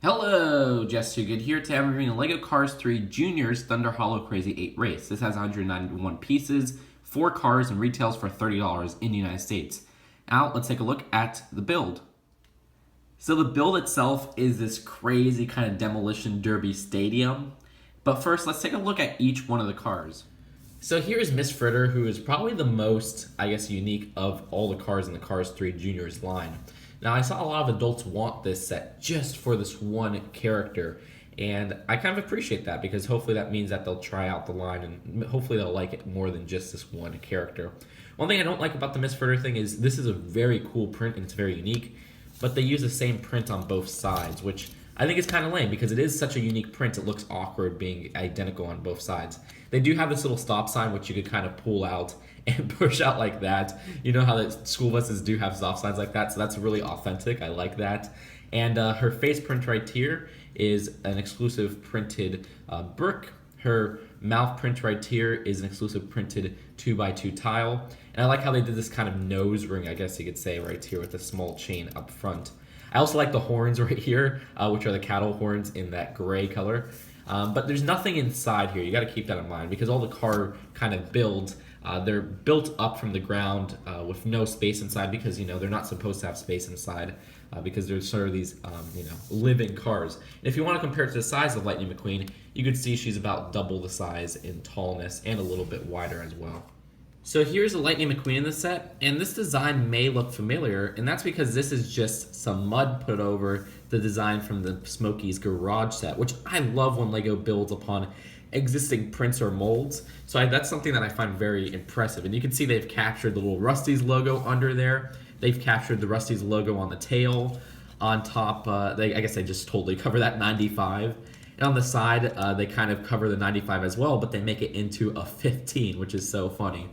Hello, Jess Too Good here. Today I'm reviewing the LEGO Cars 3 Juniors Thunder Hollow Crazy 8 race. This has 191 pieces, 4 cars, and retails for $30 in the United States. Now, let's take a look at the build. So the build itself is this crazy kind of demolition derby stadium. But first, let's take a look at each one of the cars. So here's Miss Fritter, who is probably the most, unique of all the cars in the Cars 3 Juniors line. Now, I saw a lot of adults want this set just for this one character, and I kind of appreciate that because hopefully that means that they'll try out the line and hopefully they'll like it more than just this one character. One thing I don't like about the Miss Fritter thing is this is a very cool print and it's very unique, but they use the same print on both sides, which I think is kind of lame because it is such a unique print. It looks awkward being identical on both sides. They do have this little stop sign which you could kind of pull out and push out like that. You know how the school buses do have stop signs like that, so that's really authentic. I like that. And her face print right here is an exclusive printed brick. Her mouth print right here is an exclusive printed 2x2 tile. And I like how they did this kind of nose ring, I guess you could say, right here with a small chain up front. I also like the horns right here, which are the cattle horns in that gray color. But there's nothing inside here. You got to keep that in mind because all the car kind of builds, they're built up from the ground with no space inside because, they're not supposed to have space inside because they're sort of these, living cars. And if you want to compare it to the size of Lightning McQueen, you could see she's about double the size in tallness and a little bit wider as well. So here's a Lightning McQueen in the set, and this design may look familiar, and that's because this is just some mud put over the design from the Smokey's Garage set, which I love when LEGO builds upon existing prints or molds. So that's something that I find very impressive. And you can see they've captured the little Rusty's logo under there. They've captured the Rusty's logo on the tail. On top, I guess they just totally cover that 95. And on the side, they kind of cover the 95 as well, but they make it into a 15, which is so funny.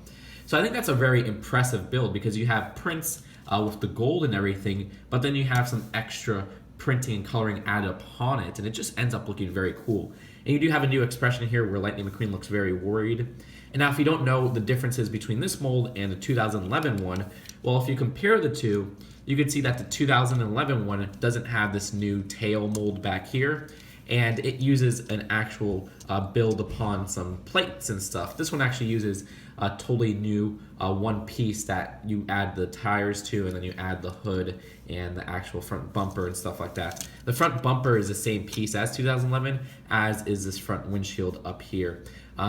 So I think that's a very impressive build because you have prints with the gold and everything, but then you have some extra printing and coloring added upon it, and it just ends up looking very cool. And you do have a new expression here where Lightning McQueen looks very worried. And now if you don't know the differences between this mold and the 2011 one, well, if you compare the two, you can see that the 2011 one doesn't have this new tail mold back here, and it uses an actual build upon some plates and stuff. This one actually uses a totally new one piece that you add the tires to, and then you add the hood and the actual front bumper and stuff like that. The front bumper is the same piece as 2011, as is this front windshield up here.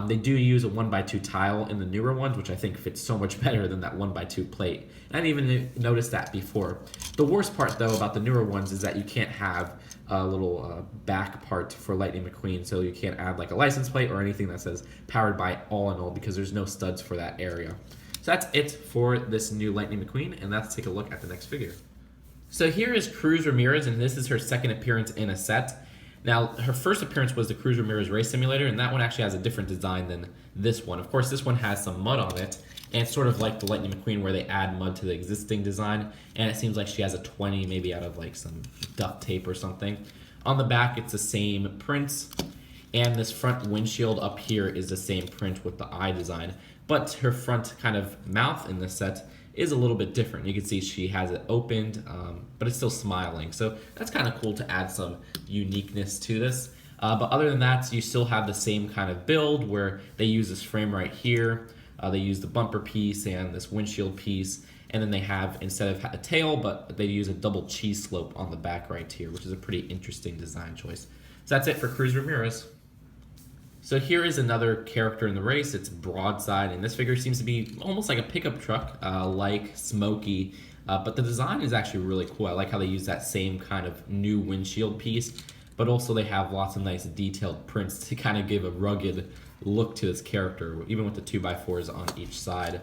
They do use a 1x2 tile in the newer ones, which I think fits so much better than that 1x2 plate. And I didn't even notice that before. The worst part, though, about the newer ones is that you can't have a little back part for Lightning McQueen, so you can't add like a license plate or anything that says powered by all in all because there's no studs for that area. So that's it for this new Lightning McQueen, and let's take a look at the next figure. So here is Cruz Ramirez, and this is her second appearance in a set. Now, her first appearance was the Cruz Ramirez Race Simulator, and that one actually has a different design than this one. Of course, this one has some mud on it, and it's sort of like the Lightning McQueen where they add mud to the existing design, and it seems like she has a 20 maybe out of like some duct tape or something. On the back, it's the same prints, and this front windshield up here is the same print with the eye design, but her front kind of mouth in this set is a little bit different. You can see she has it opened, but it's still smiling. So that's kind of cool to add some uniqueness to this. But other than that, you still have the same kind of build where they use this frame right here. They use the bumper piece and this windshield piece. And then they have, instead of a tail, but they use a double cheese slope on the back right here, which is a pretty interesting design choice. So that's it for Cruz Ramirez. So here is another character in the race. It's Broadside, and this figure seems to be almost like a pickup truck, like Smokey, but the design is actually really cool. I like how they use that same kind of new windshield piece, but also they have lots of nice detailed prints to kind of give a rugged look to this character, even with the 2x4s on each side.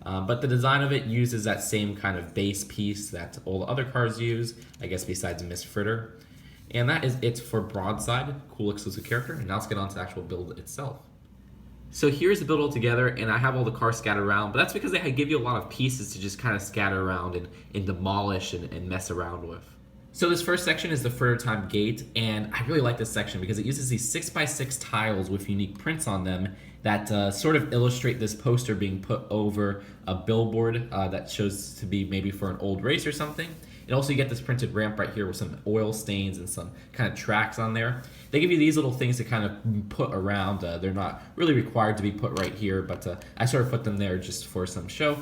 But the design of it uses that same kind of base piece that all the other cars use, I guess besides Miss Fritter. And that is it for Broadside, cool exclusive character. And now let's get on to the actual build itself. So here's the build all together, and I have all the cars scattered around, but that's because they give you a lot of pieces to just kind of scatter around and demolish and mess around with. So this first section is the Fritter Time Gate, and I really like this section because it uses these 6x6 tiles with unique prints on them that sort of illustrate this poster being put over a billboard that shows to be maybe for an old race or something. And also you get this printed ramp right here with some oil stains and some kind of tracks on there. They give you these little things to kind of put around. They're not really required to be put right here, but I sort of put them there just for some show.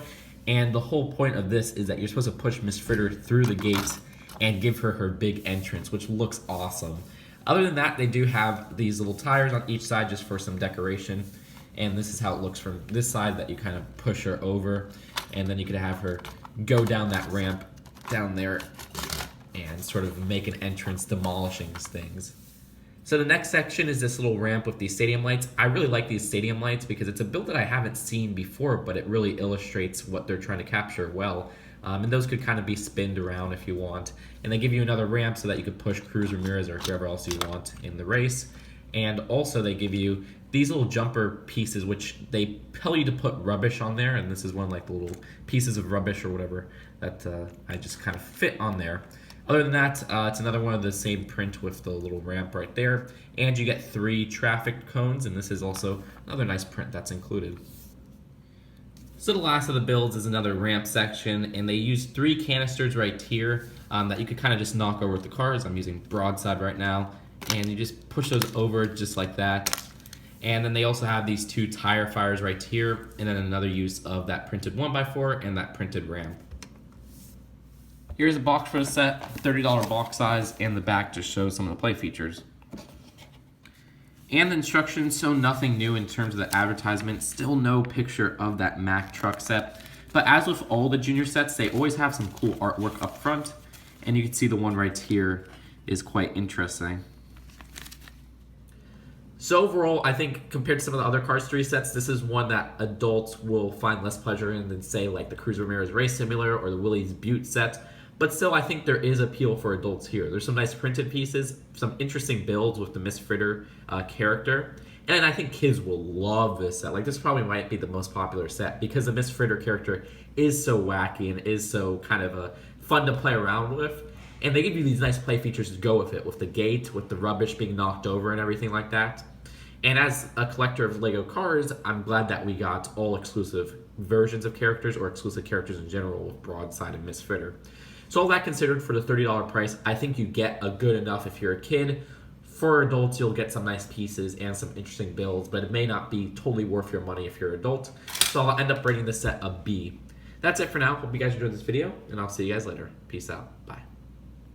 And the whole point of this is that you're supposed to push Miss Fritter through the gate and give her her big entrance, which looks awesome. Other than that, they do have these little tires on each side just for some decoration. And this is how it looks from this side, that you kind of push her over. And then you could have her go down that ramp down there and sort of make an entrance, demolishing things. So the next section is this little ramp with these stadium lights. I really like these stadium lights because it's a build that I haven't seen before, but it really illustrates what they're trying to capture well. And those could kind of be spinned around if you want. And they give you another ramp so that you could push Cruz Ramirez or whoever else you want in the race. And also they give you these little jumper pieces, which they tell you to put rubbish on there. And this is one of like the little pieces of rubbish or whatever that I just kind of fit on there. Other than that, it's another one of the same print with the little ramp right there. And you get 3 traffic cones, and this is also another nice print that's included. So the last of the builds is another ramp section, and they use 3 canisters right here that you could kind of just knock over with the cars. I'm using Broadside right now, and you just push those over just like that. And then they also have these 2 tire fires right here, and then another use of that printed 1x4 and that printed ramp. Here's a box for the set, $30 box size, and the back just shows some of the play features. And the instructions, so nothing new in terms of the advertisement, still no picture of that Mack truck set. But as with all the junior sets, they always have some cool artwork up front, and you can see the one right here is quite interesting. So overall, I think compared to some of the other Cars 3 sets, this is one that adults will find less pleasure in than, say, like the Cruz Ramirez Race Simulator or the Willys Butte set. But still, I think there is appeal for adults here. There's some nice printed pieces, some interesting builds with the Miss Fritter character. And I think kids will love this set. Like, this probably might be the most popular set because the Miss Fritter character is so wacky and is so kind of fun to play around with. And they give you these nice play features to go with it, with the gate, with the rubbish being knocked over and everything like that. And as a collector of LEGO cars, I'm glad that we got all exclusive versions of characters or exclusive characters in general with Broadside and Miss Fritter. So all that considered, for the $30 price, I think you get a good enough if you're a kid. For adults, you'll get some nice pieces and some interesting builds, but it may not be totally worth your money if you're an adult. So I'll end up rating this set a B. That's it for now. Hope you guys enjoyed this video, and I'll see you guys later. Peace out. Bye.